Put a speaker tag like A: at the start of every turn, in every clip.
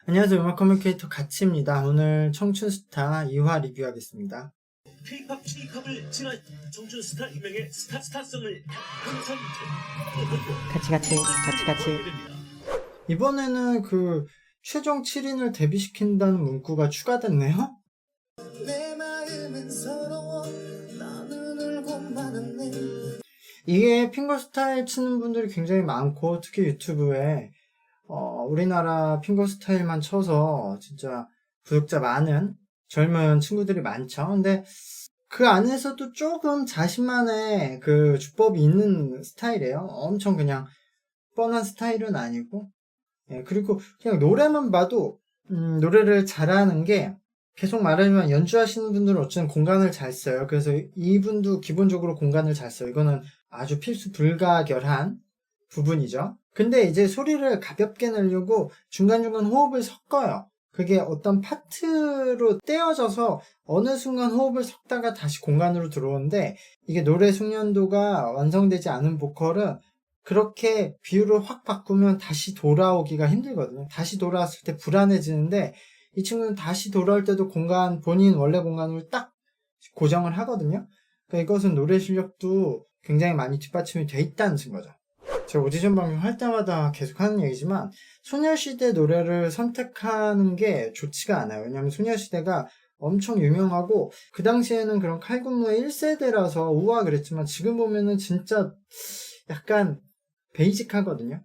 A: 안녕하세요. 음악 커뮤니케이터 가치입니다. 오늘 청춘스타 2화 리뷰하겠습니다.
B: K-pop K-팝을 지난 청춘 스타 유명의 스타성을 항상
C: 같이.
A: 이번에는 그 최종 7인을 데뷔시킨다는 문구가 추가됐네요.
D: 내 마음은 서러워 나는 울고 마는네.
A: 이게 핑거스타일 치는 분들이 굉장히 많고, 특히 유튜브에 우리나라 핑거스타일만 쳐서 진짜 구독자 많은 젊은 친구들이 많죠. 근데 그 안에서도 조금 자신만의 그 주법이 있는 스타일이에요. 엄청 그냥 뻔한 스타일은 아니고. 그리고 그냥 노래만 봐도 노래를 잘하는 게, 계속 말하지만 연주하시는 분들은 어쨌든 공간을 잘 써요. 그래서 이분도 기본적으로 공간을 잘 써요. 이거는 아주 필수 불가결한 부분이죠. 근데 이제 소리를 가볍게 내려고 중간중간 호흡을 섞어요. 그게 어떤 파트로 떼어져서 어느 순간 호흡을 섞다가 다시 공간으로 들어오는데, 이게 노래 숙련도가 완성되지 않은 보컬은 그렇게 비율을 확 바꾸면 다시 돌아오기가 힘들거든요. 다시 돌아왔을 때 불안해지는데, 이 친구는 다시 돌아올 때도 본인 원래 공간으로 딱 고정을 하거든요. 그러니까 이것은 노래 실력도 굉장히 많이 뒷받침이 돼 있다는 증거죠. 제가 오디션 방송 할 때마다 계속 하는 얘기지만, 소녀시대 노래를 선택하는 게 좋지가 않아요. 왜냐면 소녀시대가 엄청 유명하고, 그 당시에는 그런 칼군무의 1세대라서 우와 그랬지만, 지금 보면은 진짜 약간 베이직하거든요.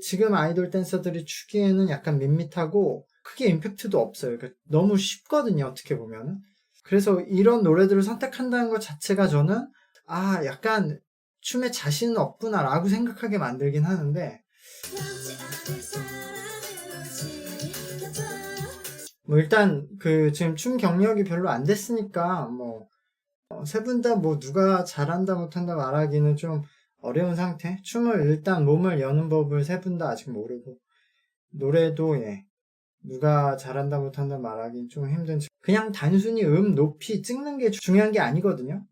A: 지금 아이돌 댄서들이 추기에는 약간 밋밋하고 크게 임팩트도 없어요. 그러니까 너무 쉽거든요, 어떻게 보면은. 그래서 이런 노래들을 선택한다는 것 자체가 저는 약간 춤에 자신은 없구나 라고 생각하게 만들긴 하는데, 일단 지금 춤 경력이 별로 안 됐으니까 세 분 다 누가 잘한다 못한다 말하기는 좀 어려운 상태. 춤을 일단 몸을 여는 법을 세 분 다 아직 모르고, 노래도 누가 잘한다 못한다 말하기는 좀 힘든. 그냥 단순히 높이 찍는 게 중요한 게 아니거든요.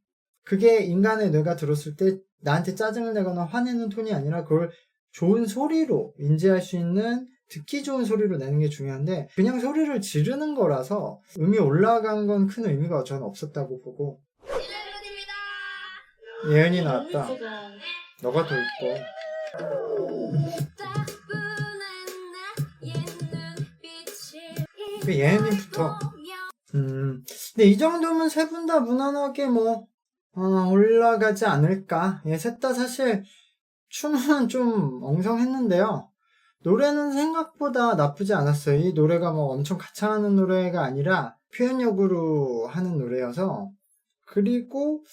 A: 그게 인간의 뇌가 들었을 때 나한테 짜증을 내거나 화내는 톤이 아니라, 그걸 좋은 소리로 인지할 수 있는, 듣기 좋은 소리로 내는 게 중요한데, 그냥 소리를 지르는 거라서 음이 올라간 건 큰 의미가 저는 없었다고 보고. 예은이 나왔다. 너가 더 이뻐. 그 예은이부터. 근데 이 정도면 세 분 다 무난하게 올라가지 않을까. 셋 다 사실 춤은 좀 엉성했는데요. 노래는 생각보다 나쁘지 않았어요. 이 노래가 엄청 가창하는 노래가 아니라 표현력으로 하는 노래여서. 그리고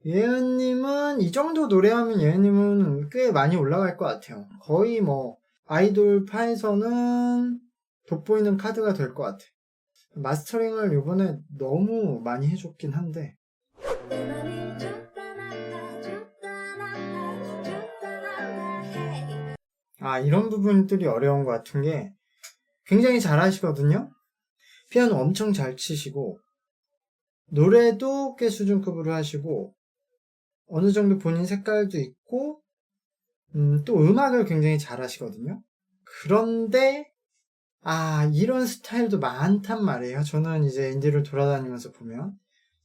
A: 예은님은 이 정도 노래하면 예은님은 꽤 많이 올라갈 것 같아요. 거의 아이돌 파에서는 돋보이는 카드가 될 것 같아요. 마스터링을 이번에 너무 많이 해줬긴 한데, 이런 부분들이 어려운 것 같은 게, 굉장히 잘하시거든요. 피아노 엄청 잘 치시고, 노래도 꽤 수준급으로 하시고, 어느 정도 본인 색깔도 있고, 또 음악을 굉장히 잘 하시거든요. 그런데 이런 스타일도 많단 말이에요. 저는 이제 인디를 돌아다니면서 보면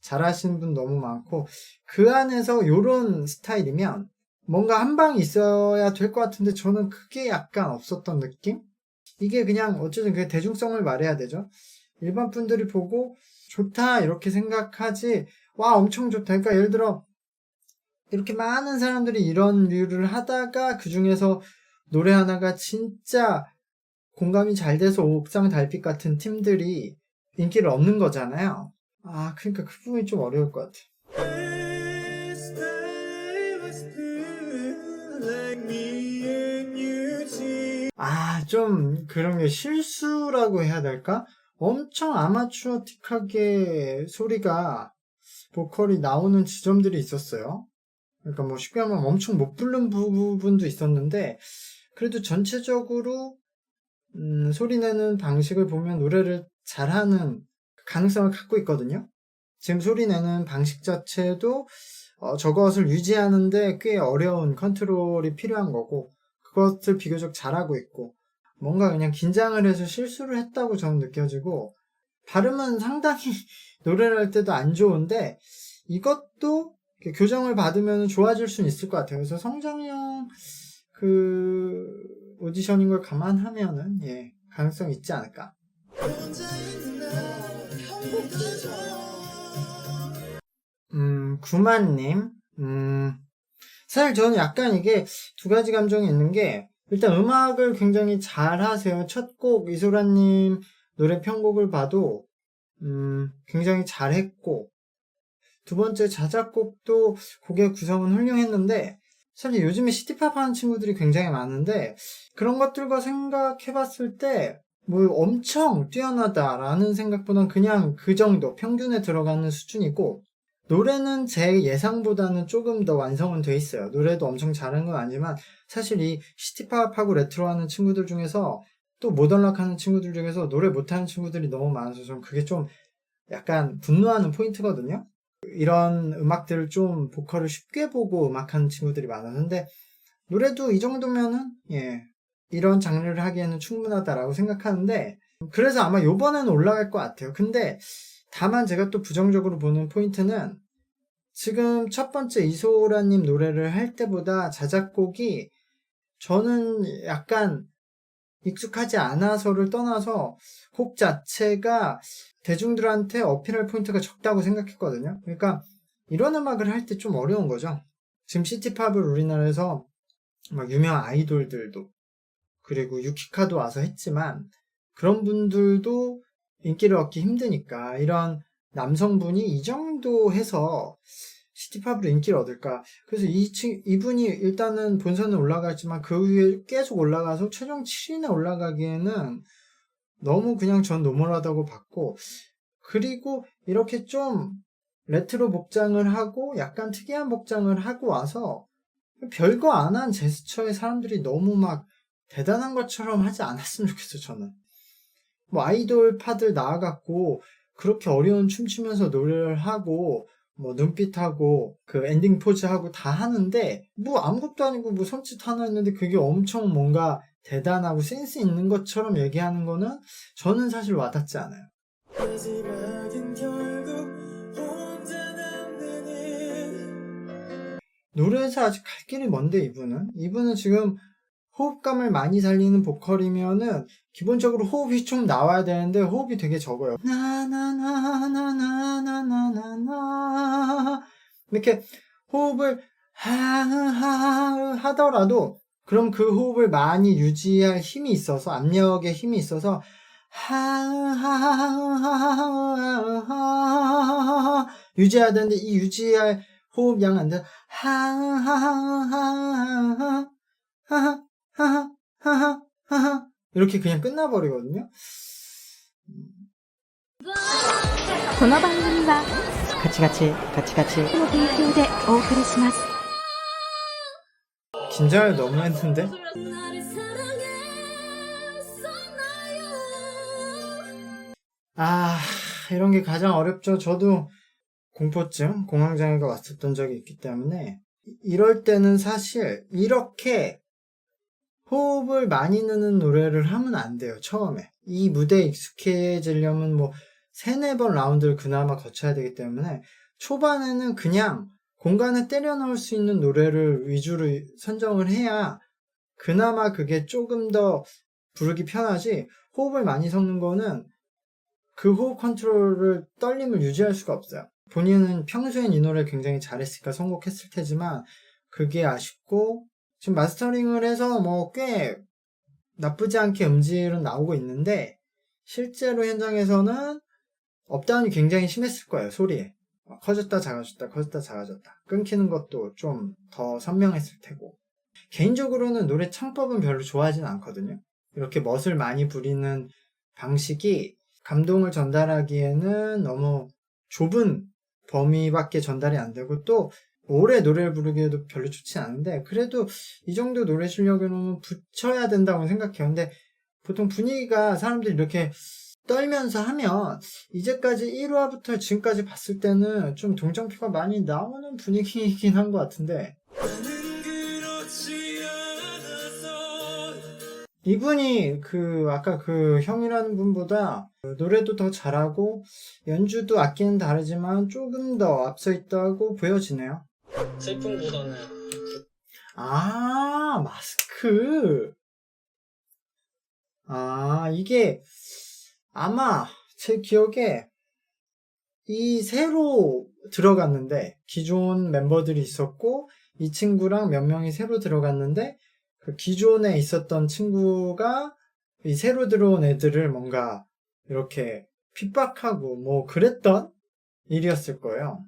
A: 잘하시는 분 너무 많고, 그 안에서 이런 스타일이면 뭔가 한 방이 있어야 될 것 같은데, 저는 그게 약간 없었던 느낌? 이게 그냥 어쨌든 그 대중성을 말해야 되죠. 일반 분들이 보고 좋다 이렇게 생각하지, 와 엄청 좋다. 그러니까 예를 들어 이렇게 많은 사람들이 이런 류를 하다가 그 중에서 노래 하나가 진짜 공감이 잘 돼서 옥상 달빛 같은 팀들이 인기를 얻는 거잖아요. 그러니까 그 부분이 좀 어려울 것 같아. 좀 그런 게 실수라고 해야 될까? 엄청 아마추어틱하게 소리가, 보컬이 나오는 지점들이 있었어요. 그러니까 쉽게 하면 엄청 못 부른 부분도 있었는데, 그래도 전체적으로 소리 내는 방식을 보면 노래를 잘하는 가능성을 갖고 있거든요. 지금 소리 내는 방식 자체도 저것을 유지하는데 꽤 어려운 컨트롤이 필요한 거고, 그것을 비교적 잘하고 있고, 뭔가 그냥 긴장을 해서 실수를 했다고 저는 느껴지고, 발음은 상당히 노래를 할 때도 안 좋은데 이것도 교정을 받으면 좋아질 수는 있을 것 같아요. 그래서 성장형 그 오디션인 걸 감안하면은 예, 가능성이 있지 않을까.
D: 혼자 있는 날 행복해져.
A: 구만님, 사실 저는 약간 이게 두 가지 감정이 있는 게, 일단 음악을 굉장히 잘 하세요. 첫 곡 이소라님 노래 편곡을 봐도 굉장히 잘했고, 두 번째 자작곡도 곡의 구성은 훌륭했는데, 사실 요즘에 시티팝 하는 친구들이 굉장히 많은데, 그런 것들과 생각해봤을 때 뭐 엄청 뛰어나다라는 생각보다는 그냥 그 정도 평균에 들어가는 수준이고, 노래는 제 예상보다는 조금 더 완성은 돼 있어요. 노래도 엄청 잘한 건 아니지만 사실 이 시티팝하고 레트로 하는 친구들 중에서, 또 모던락 하는 친구들 중에서 노래 못하는 친구들이 너무 많아서 좀 그게 좀 약간 분노하는 포인트거든요. 이런 음악들을 좀 보컬을 쉽게 보고 음악하는 친구들이 많아서. 근데 노래도 이 정도면은 예, 이런 장르를 하기에는 충분하다라고 생각하는데, 그래서 아마 요번에는 올라갈 것 같아요. 근데 다만 제가 또 부정적으로 보는 포인트는, 지금 첫 번째 이소라님 노래를 할 때보다 자작곡이 저는 약간 익숙하지 않아서를 떠나서 곡 자체가 대중들한테 어필할 포인트가 적다고 생각했거든요. 그러니까 이런 음악을 할 때 좀 어려운 거죠. 지금 시티팝을 우리나라에서 막 유명한 아이돌들도, 그리고 유키카도 와서 했지만, 그런 분들도 인기를 얻기 힘드니까 이런 남성분이 이 정도 해서 시티팝으로 인기를 얻을까. 그래서 이분이 일단은 본선에 올라갔지만 그 위에 계속 올라가서 최종 7위에 올라가기에는 너무 그냥 전 노멀하다고 봤고, 그리고 이렇게 좀 레트로 복장을 하고 약간 특이한 복장을 하고 와서 별거 안 한 제스처에 사람들이 너무 막 대단한 것처럼 하지 않았으면 좋겠어. 저는 뭐 아이돌 파들 나와갖고 그렇게 어려운 춤 추면서 노래를 하고 뭐 눈빛하고 그 엔딩 포즈하고 다 하는데, 뭐 아무것도 아니고 뭐 손짓 하나 했는데 그게 엄청 뭔가 대단하고 센스 있는 것처럼 얘기하는 거는 저는 사실 와닿지 않아요.
D: 마지막엔 결국 혼자 남는
A: 노래에서 아직 갈 길이 먼데, 이분은 지금 호흡감을 많이 살리는 보컬이면은 기본적으로 호흡이 좀 나와야 되는데 호흡이 되게 적어요. 나나나나나나나나나 이렇게 호흡을 하하하 하더라도, 그럼 그 호흡을 많이 유지할 힘이 있어서, 압력의 힘이 있어서 하하하하하하 유지해야 되는데, 이 유지할 호흡 양 안 돼. 하하하하하하 하하하하하 이렇게 그냥 끝나버리거든요.
C: この番組はカチカチカチカチの提供でお送りします。
A: 긴장을 너무 했는데.
D: 나를 사랑했었나요?
A: 이런 게 가장 어렵죠. 저도 공포증, 공황장애가 왔었던 적이 있기 때문에, 이럴 때는 사실 이렇게 호흡을 많이 넣는 노래를 하면 안 돼요. 처음에 이 무대에 익숙해지려면 뭐 3-4번 라운드를 그나마 거쳐야 되기 때문에, 초반에는 그냥 공간에 때려 넣을 수 있는 노래를 위주로 선정을 해야 그나마 그게 조금 더 부르기 편하지, 호흡을 많이 섞는 거는 그 호흡 컨트롤을, 떨림을 유지할 수가 없어요. 본인은 평소엔 이 노래 굉장히 잘했으니까 선곡했을 테지만 그게 아쉽고, 지금 마스터링을 해서 뭐 꽤 나쁘지 않게 음질은 나오고 있는데, 실제로 현장에서는 업다운이 굉장히 심했을 거예요. 소리에 커졌다 작아졌다 커졌다 작아졌다, 끊기는 것도 좀 더 선명했을 테고. 개인적으로는 노래 창법은 별로 좋아하진 않거든요. 이렇게 멋을 많이 부리는 방식이 감동을 전달하기에는 너무 좁은 범위밖에 전달이 안 되고, 또 오래 노래를 부르기에도 별로 좋지 않은데, 그래도 이 정도 노래 실력으로는 붙여야 된다고 생각해요. 근데 보통 분위기가, 사람들이 이렇게 떨면서 하면 이제까지 1화부터 지금까지 봤을 때는 좀 동정표가 많이 나오는 분위기이긴 한 것 같은데, 이분이 아까 그 형이라는 분보다 노래도 더 잘하고 연주도 악기는 다르지만 조금 더 앞서 있다고 보여지네요.
E: 슬픔보다는
A: 아, 마스크. 아, 이게 아마 제 기억에 이 새로 들어갔는데 기존 멤버들이 있었고 이 친구랑 몇 명이 새로 들어갔는데 그 기존에 있었던 친구가 이 새로 들어온 애들을 뭔가 이렇게 핍박하고 뭐 그랬던 일이었을 거예요.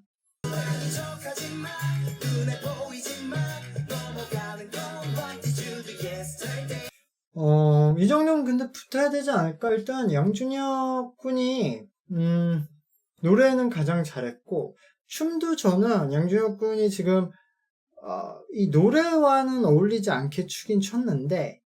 A: 이 정도면 근데 붙어야 되지 않을까? 일단 양준혁 군이 노래는 가장 잘했고 춤도 저는 양준혁 군이 지금 이 노래와는 어울리지 않게 추긴 췄는데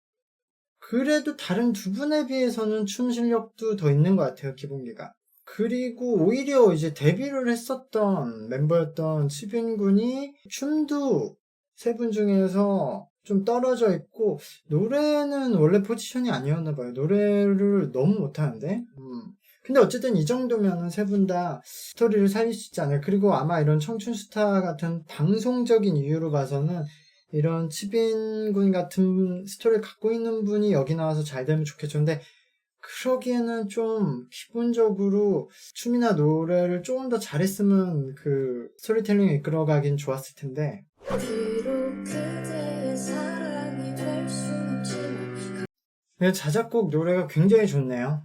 A: 그래도 다른 두 분에 비해서는 춤 실력도 더 있는 것 같아요, 기본기가. 그리고 오히려 이제 데뷔를 했었던 멤버였던 치빈 군이 춤도 세 분 중에서 좀 떨어져 있고 노래는 원래 포지션이 아니었나 봐요. 노래를 너무 못하는데. 근데 어쨌든 이 정도면은 세 분 다 스토리를 살릴 수 있지 않아요. 그리고 아마 이런 청춘 스타 같은 방송적인 이유로 봐서는 이런 치빈 군 같은 스토리를 갖고 있는 분이 여기 나와서 잘 되면 좋겠죠. 근데 그러기에는 좀 기본적으로 춤이나 노래를 조금 더 잘했으면 그 스토리텔링을 이끌어가긴 좋았을 텐데.
D: 비록 그대의 사랑이 될 순 없지만
A: 근데 자작곡 노래가 굉장히 좋네요.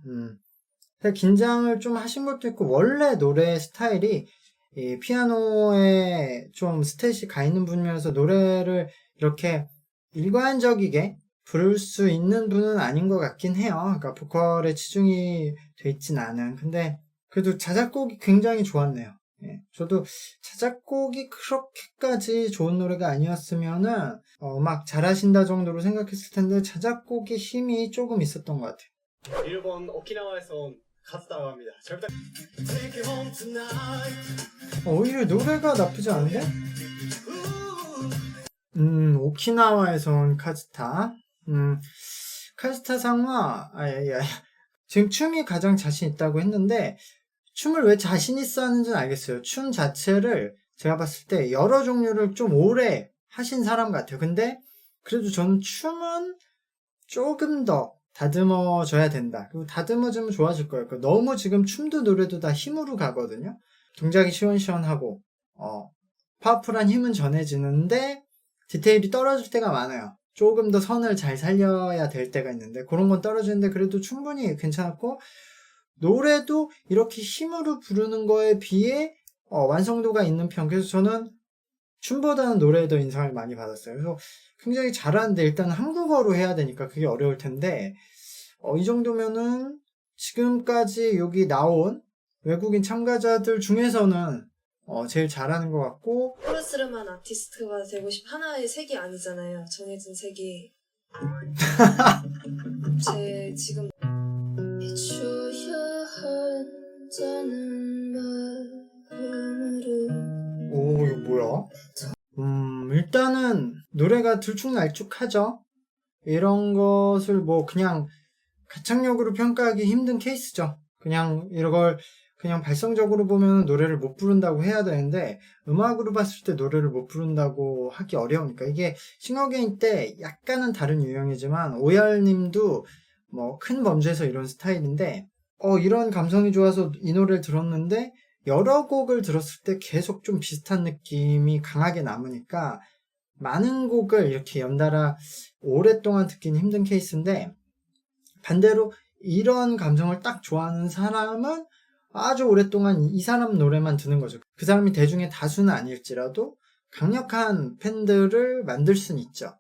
A: 긴장을 좀 하신 것도 있고 원래 노래 스타일이 이 피아노에 좀 스탯이 가 있는 분이면서 노래를 이렇게 일관적이게 부를 수 있는 분은 아닌 것 같긴 해요. 그러니까 보컬에 치중이 돼 있진 않은. 근데 그래도 자작곡이 굉장히 좋았네요. 예, 저도 자작곡이 그렇게까지 좋은 노래가 아니었으면은 막 잘하신다 정도로 생각했을 텐데 자작곡의 힘이 조금 있었던 것 같아요.
E: 일본 오키나와에서 온 가수다고 합니다. 잘 부탁.
D: Take it home tonight.
A: 오히려 노래가 나쁘지 않은데? 오키나와에서 온 카즈타. 카즈타 상화, 지금 춤이 가장 자신 있다고 했는데, 춤을 왜 자신 있어 하는지는 알겠어요. 춤 자체를 제가 봤을 때 여러 종류를 좀 오래 하신 사람 같아요. 근데, 그래도 저는 춤은 조금 더 다듬어져야 된다. 그리고 다듬어지면 좋아질 거예요. 그러니까 너무 지금 춤도 노래도 다 힘으로 가거든요. 동작이 시원시원하고, 파워풀한 힘은 전해지는데, 디테일이 떨어질 때가 많아요. 조금 더 선을 잘 살려야 될 때가 있는데 그런 건 떨어지는데 그래도 충분히 괜찮았고 노래도 이렇게 힘으로 부르는 거에 비해 완성도가 있는 편. 그래서 저는 춤보다는 노래에 더 인상을 많이 받았어요. 그래서 굉장히 잘하는데 일단 한국어로 해야 되니까 그게 어려울 텐데 이 정도면은 지금까지 여기 나온 외국인 참가자들 중에서는 제일 잘하는 것 같고
F: 코러스름한 아티스트가 되고 하나의 색이 아니잖아요. 정해진 색이. 제 지금
D: 비추야 한자는 마음으로
A: 이거 뭐야? 일단은 노래가 들쭉날쭉하죠. 이런 것을 뭐 그냥 가창력으로 평가하기 힘든 케이스죠. 그냥 이걸 그냥 발성적으로 보면 노래를 못 부른다고 해야 되는데 음악으로 봤을 때 노래를 못 부른다고 하기 어려우니까 이게 싱어게인 때 약간은 다른 유형이지만 오열님도 뭐 큰 범주에서 이런 스타일인데 이런 감성이 좋아서 이 노래를 들었는데 여러 곡을 들었을 때 계속 좀 비슷한 느낌이 강하게 남으니까 많은 곡을 이렇게 연달아 오랫동안 듣기는 힘든 케이스인데 반대로 이런 감성을 딱 좋아하는 사람은 아주 오랫동안 이 사람 노래만 듣는 거죠. 그 사람이 대중의 다수는 아닐지라도 강력한 팬들을 만들 수는 있죠.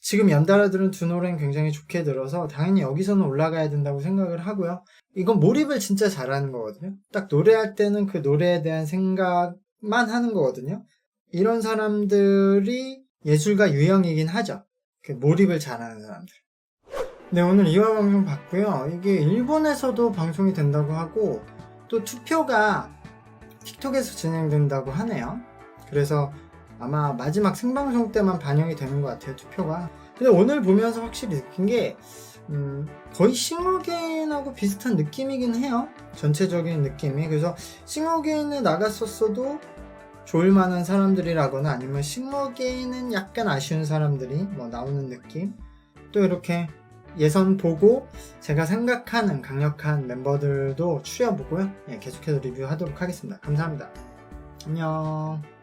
A: 지금 연달아 들은 두 노래는 굉장히 좋게 들어서 당연히 여기서는 올라가야 된다고 생각을 하고요. 이건 몰입을 진짜 잘하는 거거든요. 딱 노래할 때는 그 노래에 대한 생각만 하는 거거든요. 이런 사람들이 예술가 유형이긴 하죠. 몰입을 잘하는 사람들. 네, 오늘 2화 방송 봤고요. 이게 일본에서도 방송이 된다고 하고 또 투표가 틱톡에서 진행된다고 하네요. 그래서 아마 마지막 생방송 때만 반영이 되는 것 같아요, 투표가. 근데 오늘 보면서 확실히 느낀 게 거의 싱어게인하고 비슷한 느낌이긴 해요. 전체적인 느낌이. 그래서 싱어게인을 나갔었어도 좋을만한 사람들이라거나 아니면 싱어게인은 약간 아쉬운 사람들이 뭐 나오는 느낌. 또 이렇게 예선 보고 제가 생각하는 강력한 멤버들도 추려보고요. 계속해서 리뷰하도록 하겠습니다. 감사합니다. 안녕.